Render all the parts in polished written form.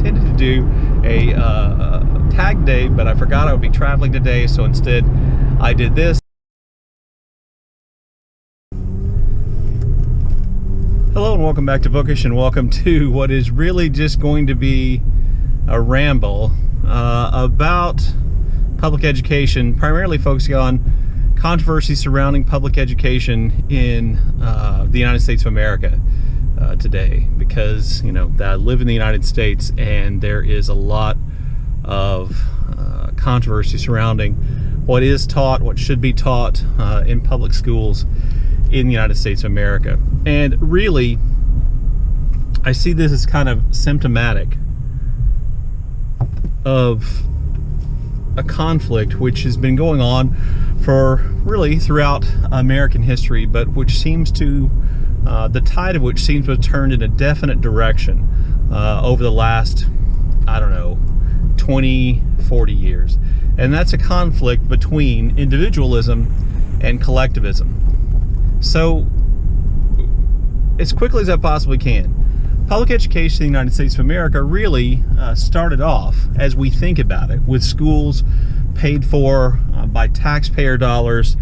intended to do a tag day, but I forgot I would be traveling today, so instead I did this. Hello and welcome back to Bookish, and welcome to what is really just going to be a ramble about public education, primarily focusing on controversy surrounding public education in the United States of America today, because I live in the United States and there is a lot of controversy surrounding what is taught, what should be taught in public schools in the United States of America. And really, I see this as kind of symptomatic of a conflict which has been going on for really throughout American history, but which seems to, the tide of which seems to have turned in a definite direction over the last, 20, 40 years. And that's a conflict between individualism and collectivism. So, as quickly as I possibly can, public education in the United States of America really started off, as we think about it, with schools paid for by taxpayer dollars,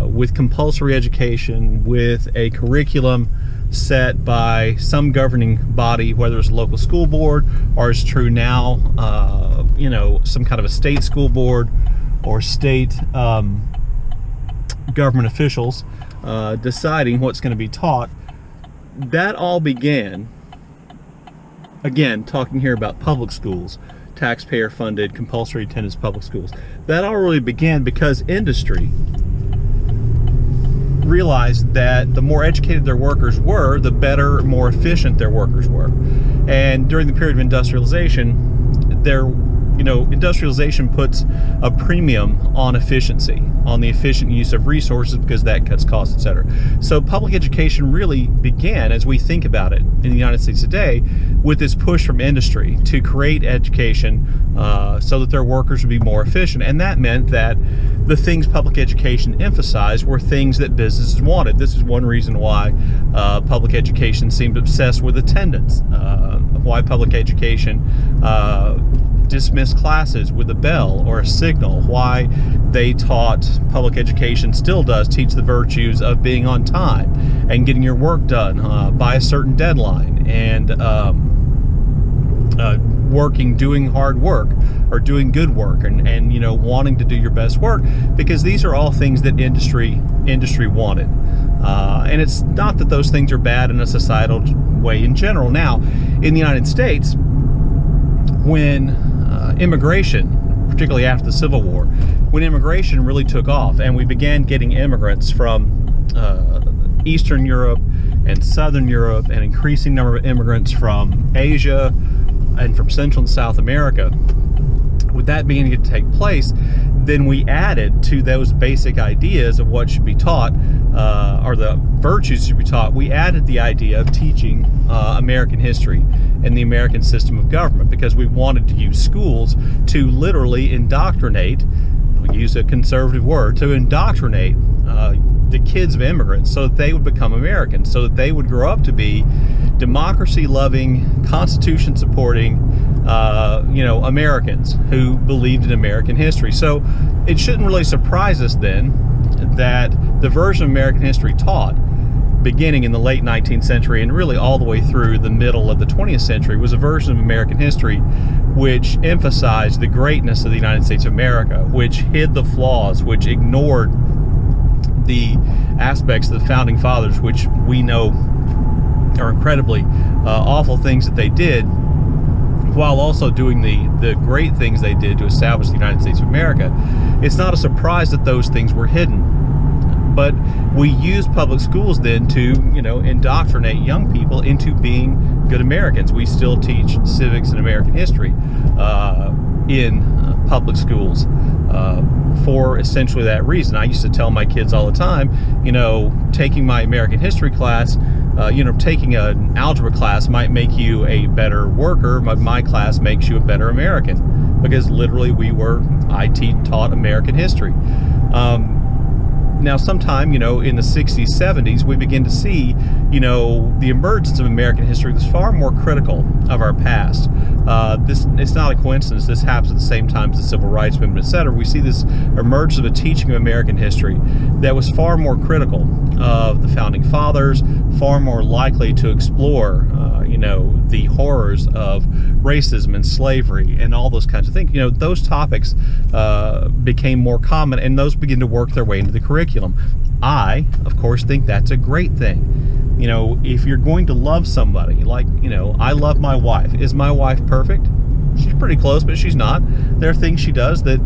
with compulsory education, with a curriculum set by some governing body, whether it's a local school board or, as true now, some kind of a state school board or state government officials deciding what's going to be taught. That all began, again, talking here about public schools, taxpayer funded, compulsory attendance public schools. That all really began because industry realized that the more educated their workers were, the better, more efficient their workers were. And during the period of industrialization, industrialization puts a premium on efficiency, on the efficient use of resources, because that cuts costs, etc. So public education really began, as we think about it in the United States today, with this push from industry to create education so that their workers would be more efficient. And that meant that the things public education emphasized were things that businesses wanted. This is one reason why public education seemed obsessed with attendance, why public education dismissed classes with a bell or a signal, why they taught, public education still does teach the virtues of being on time and getting your work done by a certain deadline, and doing hard work or doing good work, and wanting to do your best work, because these are all things that industry wanted. And it's not that those things are bad in a societal way in general. Now, in the United States, when immigration, particularly after the Civil War, when immigration really took off and we began getting immigrants from Eastern Europe and Southern Europe, and increasing number of immigrants from Asia and from Central and South America, with that beginning to take place, then we added to those basic ideas of what should be taught, or the virtues should be taught, we added the idea of teaching American history and the American system of government, because we wanted to use schools to literally indoctrinate, we use a conservative word, to indoctrinate the kids of immigrants so that they would become Americans, so that they would grow up to be democracy-loving, Constitution-supporting, Americans who believed in American history. So it shouldn't really surprise us then that the version of American history taught beginning in the late 19th century and really all the way through the middle of the 20th century was a version of American history which emphasized the greatness of the United States of America, which hid the flaws, which ignored the aspects of the Founding Fathers, which we know are incredibly awful things that they did, while also doing the great things they did to establish the United States of America. It's not a surprise that those things were hidden. But we use public schools then to, indoctrinate young people into being good Americans. We still teach civics and American history in public schools for essentially that reason. I used to tell my kids all the time, taking my American history class, taking an algebra class might make you a better worker, but my class makes you a better American, because literally I taught American history. Now, sometime, in the 60s, 70s, we begin to see, the emergence of American history was far more critical of our past, It's not a coincidence. This happens at the same time as the Civil Rights Movement, etc. We see this emergence of a teaching of American history that was far more critical of the Founding Fathers, far more likely to explore, the horrors of racism and slavery and all those kinds of things. Those topics became more common, and those begin to work their way into the curriculum. I, of course, think that's a great thing. If you're going to love somebody, I love my wife. Is my wife perfect? She's pretty close, but she's not. There are things she does that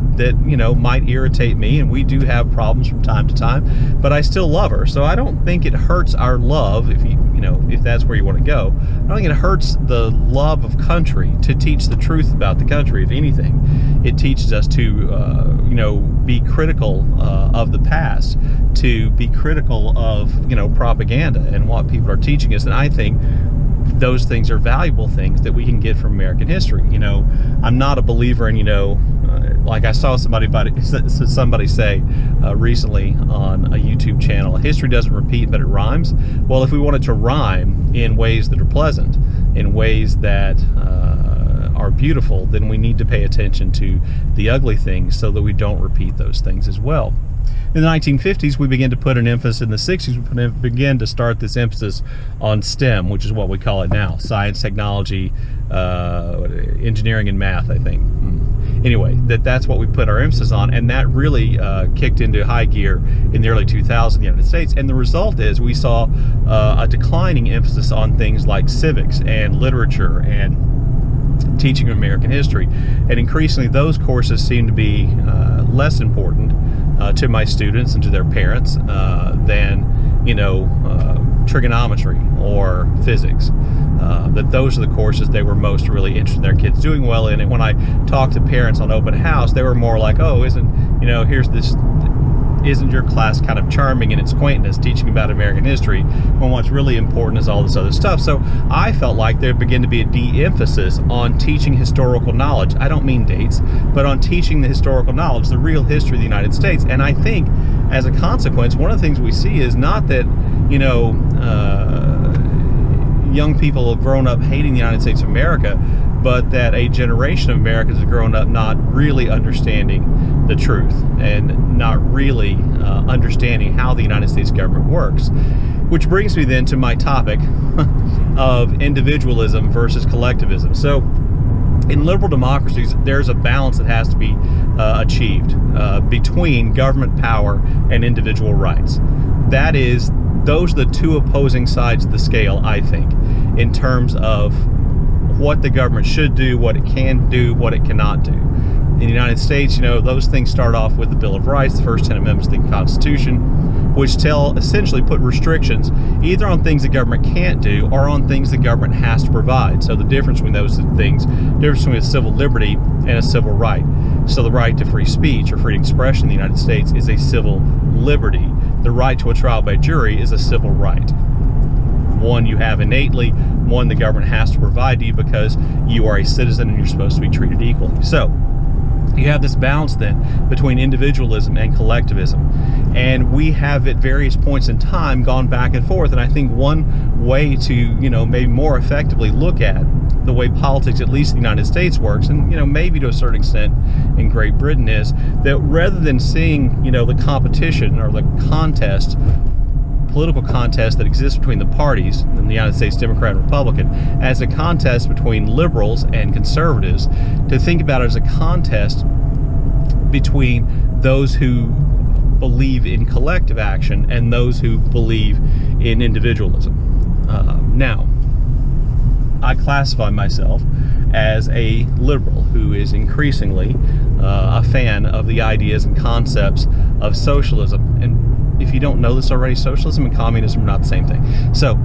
might irritate me, and we do have problems from time to time, but I still love her. So I don't think it hurts our love, if that's where you want to go. I don't think it hurts the love of country to teach the truth about the country. If anything, it teaches us to, be critical of the past, to be critical of, propaganda and what people are teaching us. And I think those things are valuable things that we can get from American history. I'm not a believer in, like I saw somebody say recently on a YouTube channel, history doesn't repeat, but it rhymes. Well, if we want it to rhyme in ways that are pleasant, in ways that are beautiful, then we need to pay attention to the ugly things so that we don't repeat those things as well. In the 1950s, we began to put an emphasis, in the 60s, we began to start this emphasis on STEM, which is what we call it now, science, technology, engineering, and math, I think. Anyway, that's what we put our emphasis on, and that really kicked into high gear in the early 2000s in the United States. And the result is we saw a declining emphasis on things like civics and literature and teaching of American history. And increasingly, those courses seem to be less important to my students and to their parents than trigonometry or physics. That those are the courses they were most really interested in their kids doing well in. And when I talked to parents on open house, they were more like, oh, isn't your class kind of charming in its quaintness, teaching about American history, when what's really important is all this other stuff? So I felt like there began to be a de-emphasis on teaching historical knowledge. I don't mean dates, but on teaching the historical knowledge, the real history of the United States. And I think, as a consequence, one of the things we see is not that, young people have grown up hating the United States of America, but that a generation of Americans have grown up not really understanding the truth and not really understanding how the United States government works. Which brings me then to my topic of individualism versus collectivism. So in liberal democracies, there's a balance that has to be achieved between government power and individual rights. Those are the two opposing sides of the scale, I think, in terms of what the government should do, what it can do, what it cannot do. In the United States, those things start off with the Bill of Rights, the first 10 amendments to the Constitution, which essentially put restrictions either on things the government can't do or on things the government has to provide. So the difference between those things, the difference between a civil liberty and a civil right. So the right to free speech or free expression in the United States is a civil liberty. The right to a trial by jury is a civil right. One you have innately, one the government has to provide to you because you are a citizen and you're supposed to be treated equally. So you have this balance then between individualism and collectivism. And we have at various points in time gone back and forth. And I think one way to, maybe more effectively look at the way politics, at least in the United States, works, and maybe to a certain extent in Great Britain, is that rather than seeing the competition or the political contest that exists between the parties in the United States, Democrat and Republican, as a contest between liberals and conservatives, to think about it as a contest between those who believe in collective action and those who believe in individualism. Now, I classify myself as a liberal who is increasingly a fan of the ideas and concepts of socialism. And if you don't know this already, socialism and communism are not the same thing. So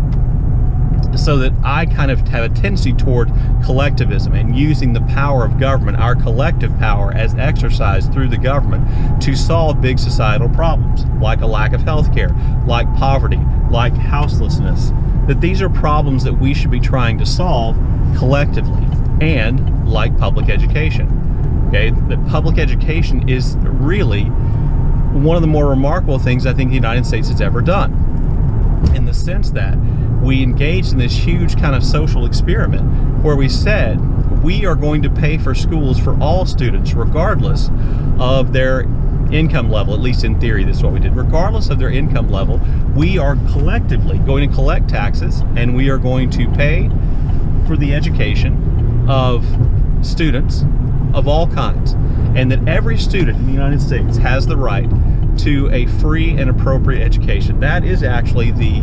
that I kind of have a tendency toward collectivism and using the power of government, our collective power as exercised through the government, to solve big societal problems like a lack of health care, like poverty, like houselessness. That these are problems that we should be trying to solve collectively, and like public education. Okay, that public education is really one of the more remarkable things I think the United States has ever done, in the sense that we engaged in this huge kind of social experiment where we said we are going to pay for schools for all students regardless of their income level. At least in theory, this is what we did. Regardless of their income level, we are collectively going to collect taxes, and we are going to pay for the education of students of all kinds, and that every student in the United States has the right to a free and appropriate education. That is actually the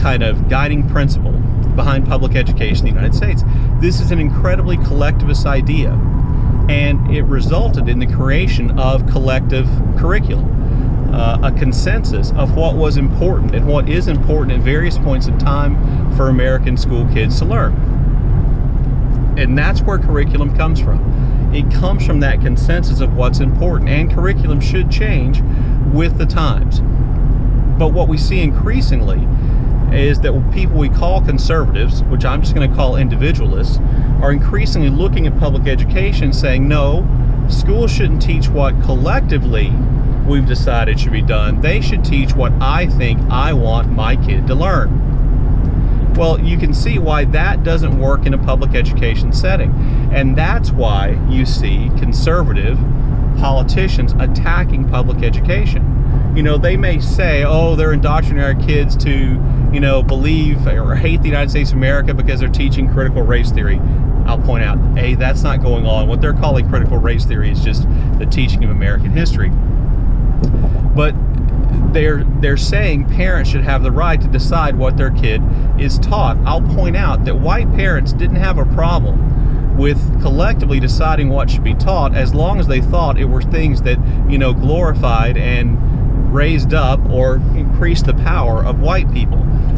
kind of guiding principle behind public education in the United States. This is an incredibly collectivist idea, and it resulted in the creation of collective curriculum, a consensus of what was important and what is important at various points in time for American school kids to learn. And that's where curriculum comes from. It comes from that consensus of what's important, and curriculum should change with the times. But what we see increasingly is that people we call conservatives, which I'm just going to call individualists, are increasingly looking at public education saying, no, schools shouldn't teach what collectively we've decided should be done. They should teach what I think I want my kid to learn. Well, you can see why that doesn't work in a public education setting. And that's why you see conservative politicians attacking public education. You know, they may say, oh, they're indoctrinating our kids to, you know, believe or hate the United States of America because they're teaching critical race theory. I'll point out, A, that's not going on. What they're calling critical race theory is just the teaching of American history. But they're saying parents should have the right to decide what their kid is taught. I'll point out that white parents didn't have a problem with collectively deciding what should be taught as long as they thought it were things that, you know, glorified and raised up or increased the power of white people.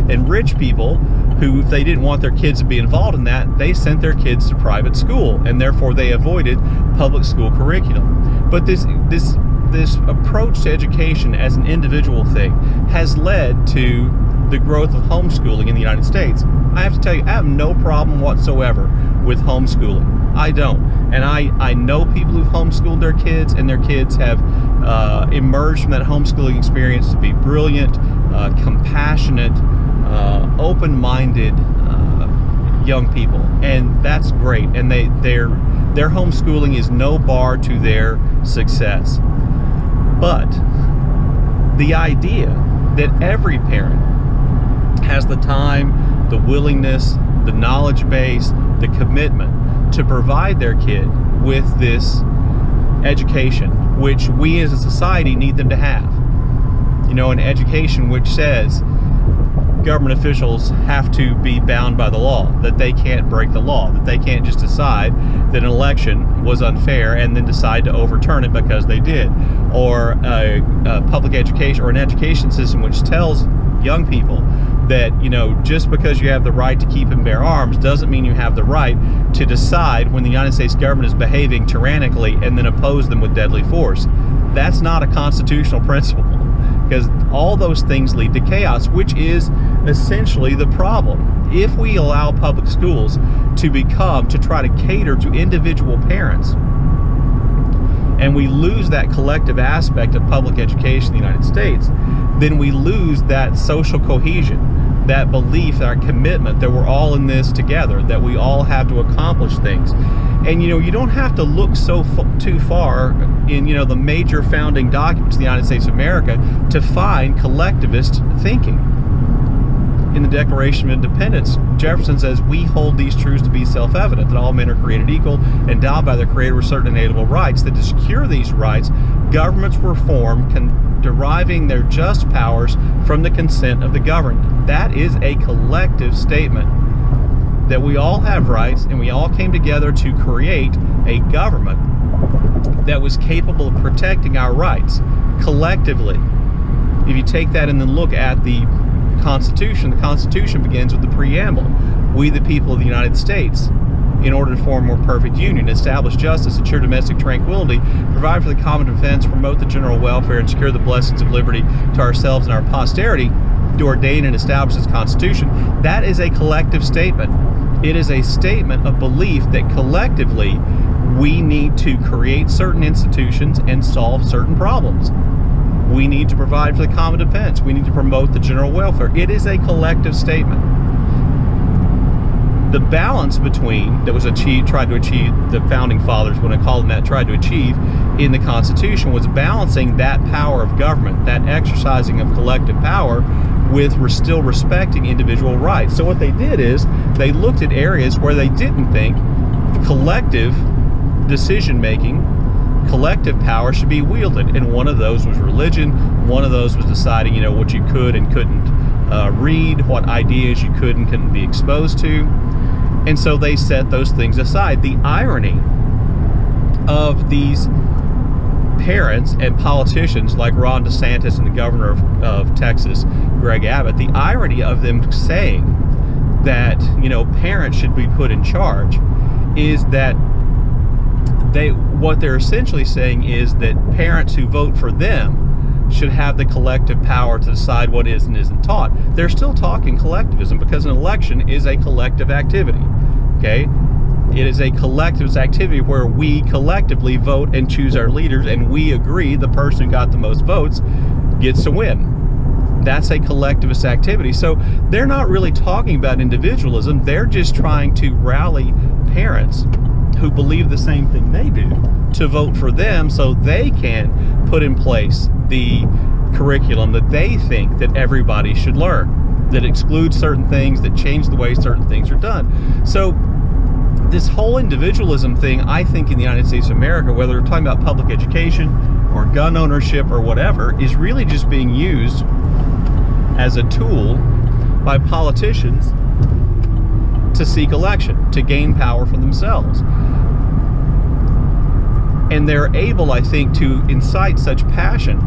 And rich people, who, if they didn't want their kids to be involved in that, they sent their kids to private school, and therefore they avoided public school curriculum. But this approach to education as an individual thing has led to the growth of homeschooling in the United States. I have to tell you, I have no problem whatsoever with homeschooling. I don't. And I know people who've homeschooled their kids, and their kids have emerged from that homeschooling experience to be brilliant, compassionate, open-minded young people. And that's great. And their homeschooling is no bar to their success. But the idea that every parent has the time, the willingness, the knowledge base, the commitment to provide their kid with this education, which we as a society need them to have. You know, an education which says government officials have to be bound by the law, that they can't break the law, that they can't just decide that an election was unfair and then decide to overturn it because they did, or a public education or an education system which tells young people that, you know, just because you have the right to keep and bear arms doesn't mean you have the right to decide when the United States government is behaving tyrannically and then oppose them with deadly force. That's not a constitutional principle, because all those things lead to chaos, which is essentially the problem. If we allow public schools to try to cater to individual parents, and we lose that collective aspect of public education in the United States, then we lose that social cohesion, that belief, that commitment that we're all in this together, that we all have to accomplish things. And, you know, you don't have to look too far in, you know, the major founding documents of the United States of America to find collectivist thinking. In the Declaration of Independence, Jefferson says, we hold these truths to be self-evident, that all men are created equal, endowed by their Creator with certain inalienable rights, that to secure these rights, governments were formed, deriving their just powers from the consent of the governed. That is a collective statement, that we all have rights, and we all came together to create a government that was capable of protecting our rights collectively. If you take that and then look at the Constitution begins with the preamble. We, the people of the United States, in order to form a more perfect union, establish justice, ensure domestic tranquility, provide for the common defense, promote the general welfare, and secure the blessings of liberty to ourselves and our posterity, to ordain and establish this Constitution. That is a collective statement. It is a statement of belief that collectively we need to create certain institutions and solve certain problems. We need to provide for the common defense. We need to promote the general welfare. It is a collective statement. The balance between that was tried to achieve, the founding fathers, when I call them that, tried to achieve in the Constitution, was balancing that power of government, that exercising of collective power, with still respecting individual rights. So what they did is they looked at areas where they didn't think collective decision making, collective power should be wielded, and one of those was religion. One of those was deciding, what you could and couldn't read, what ideas you could and couldn't be exposed to. And so they set those things aside. The irony of these parents and politicians like Ron DeSantis and the governor of Texas, Greg Abbott, the irony of them saying that, parents should be put in charge, is that what they're essentially saying is that parents who vote for them should have the collective power to decide what is and isn't taught. They're still talking collectivism, because an election is a collective activity, okay? It is a collective activity where we collectively vote and choose our leaders, and we agree the person who got the most votes gets to win. That's a collectivist activity. So they're not really talking about individualism. They're just trying to rally parents who believe the same thing they do to vote for them, so they can put in place the curriculum that they think that everybody should learn, that excludes certain things, that change the way certain things are done. So this whole individualism thing, I think in the United States of America, whether we're talking about public education or gun ownership or whatever, is really just being used as a tool by politicians to seek election, to gain power for themselves. And they're able, I think, to incite such passion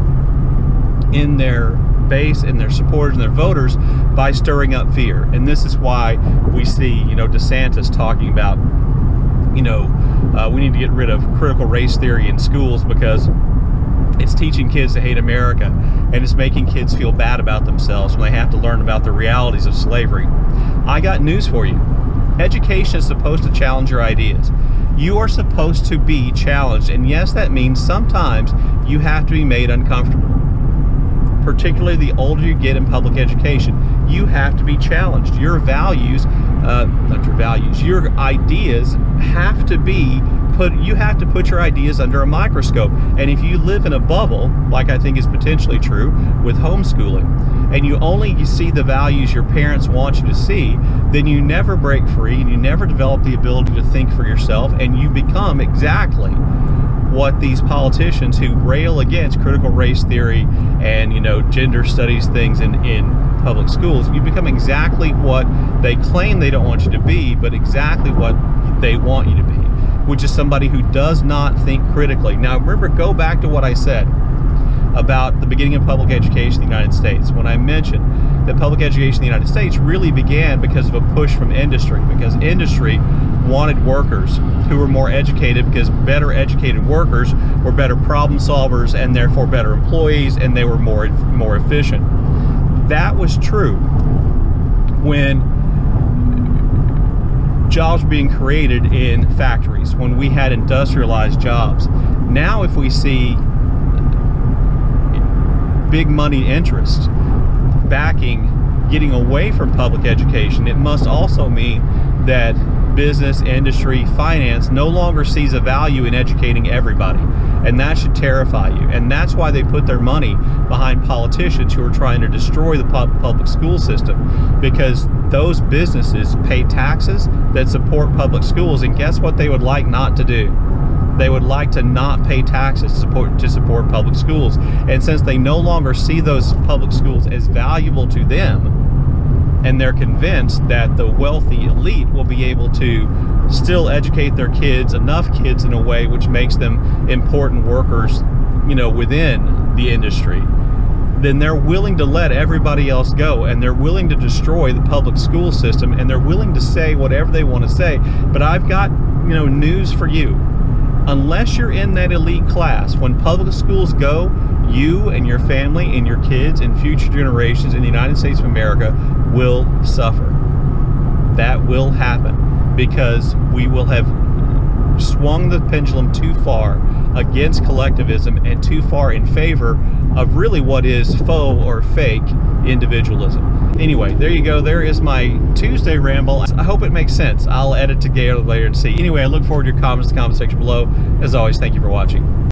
in their base and their supporters and their voters by stirring up fear. And this is why we see, DeSantis talking about, we need to get rid of critical race theory in schools because it's teaching kids to hate America, and it's making kids feel bad about themselves when they have to learn about the realities of slavery. I got news for you. Education is supposed to challenge your ideas. You are supposed to be challenged, and yes, that means sometimes you have to be made uncomfortable. Particularly the older you get in public education, you have to be challenged. Your values, your ideas have to be you have to put your ideas under a microscope. And if you live in a bubble, like I think is potentially true with homeschooling, and you see the values your parents want you to see, then you never break free, and you never develop the ability to think for yourself, and you become exactly what these politicians who rail against critical race theory and gender studies things in public schools, you become exactly what they claim they don't want you to be, but exactly what they want you to be, which is somebody who does not think critically. Now remember, go back to what I said about the beginning of public education in the United States, when I mentioned that public education in the United States really began because of a push from industry, because industry wanted workers who were more educated, because better educated workers were better problem solvers and therefore better employees, and they were more efficient. That was true when jobs were being created in factories, when we had industrialized jobs. Now if we see big money interests backing getting away from public education, it must also mean that business, industry, finance no longer sees a value in educating everybody. And that should terrify you. And that's why they put their money behind politicians who are trying to destroy the public school system, because those businesses pay taxes that support public schools, and guess what they would like not to do? They would like to not pay taxes to support public schools. And since they no longer see those public schools as valuable to them, and they're convinced that the wealthy elite will be able to still educate their kids, enough kids in a way which makes them important workers, within the industry, then they're willing to let everybody else go, and they're willing to destroy the public school system, and they're willing to say whatever they want to say. But I've got, news for you. Unless you're in that elite class, when public schools go, you and your family and your kids and future generations in the United States of America will suffer. That will happen because we will have swung the pendulum too far against collectivism and too far in favor of really what is faux or fake individualism. Anyway, there you go. There is my Tuesday ramble. I hope it makes sense. I'll edit together later and see. Anyway, I look forward to your comments in the comment section below. As always, thank you for watching.